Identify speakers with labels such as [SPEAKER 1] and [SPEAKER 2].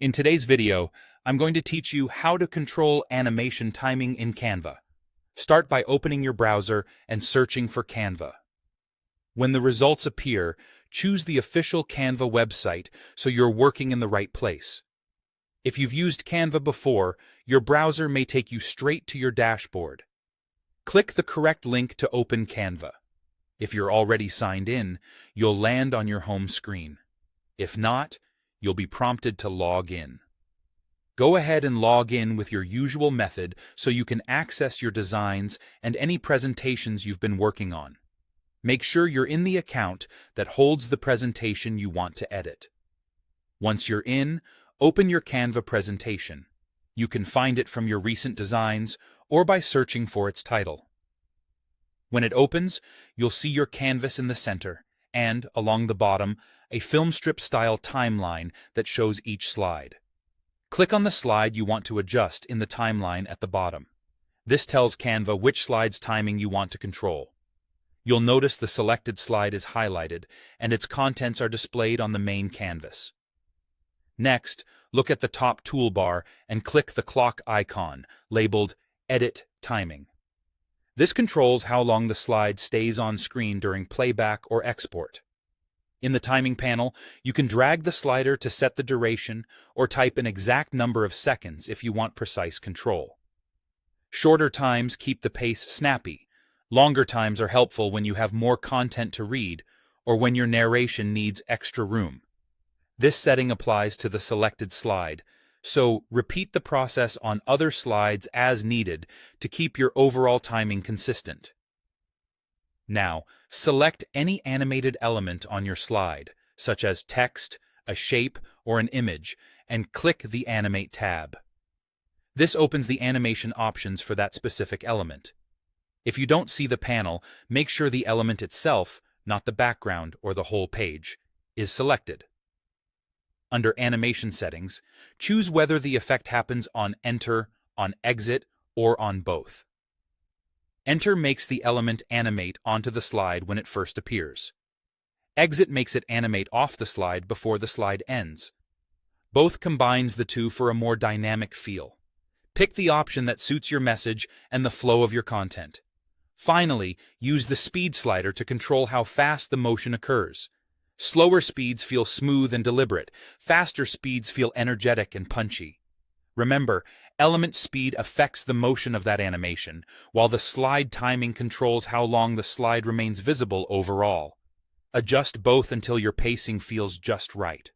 [SPEAKER 1] In today's video, I'm going to teach you how to control animation timing in Canva. Start by opening your browser and searching for Canva. When the results appear, choose the official Canva website so you're working in the right place. If you've used Canva before, your browser may take you straight to your dashboard. Click the correct link to open Canva. If you're already signed in, you'll land on your home screen. If not, you'll be prompted to log in. Go ahead and log in with your usual method so you can access your designs and any presentations you've been working on. Make sure you're in the account that holds the presentation you want to edit. Once you're in, open your Canva presentation. You can find it from your recent designs or by searching for its title. When it opens, you'll see your canvas in the center and, along the bottom, a film strip-style timeline that shows each slide. Click on the slide you want to adjust in the timeline at the bottom. This tells Canva which slide's timing you want to control. You'll notice the selected slide is highlighted and its contents are displayed on the main canvas. Next, look at the top toolbar and click the clock icon labeled Edit Timing. This controls how long the slide stays on screen during playback or export. In the timing panel, you can drag the slider to set the duration or type an exact number of seconds if you want precise control. Shorter times keep the pace snappy. Longer times are helpful when you have more content to read or when your narration needs extra room. This setting applies to the selected slide, so repeat the process on other slides as needed to keep your overall timing consistent. Now, select any animated element on your slide, such as text, a shape, or an image, and click the Animate tab. This opens the animation options for that specific element. If you don't see the panel, make sure the element itself, not the background or the whole page, is selected. Under Animation Settings, choose whether the effect happens on Enter, on Exit, or on both. Enter makes the element animate onto the slide when it first appears. Exit makes it animate off the slide before the slide ends. Both combines the two for a more dynamic feel. Pick the option that suits your message and the flow of your content. Finally, use the speed slider to control how fast the motion occurs. Slower speeds feel smooth and deliberate. Faster speeds feel energetic and punchy. Remember, element speed affects the motion of that animation, while the slide timing controls how long the slide remains visible overall. Adjust both until your pacing feels just right.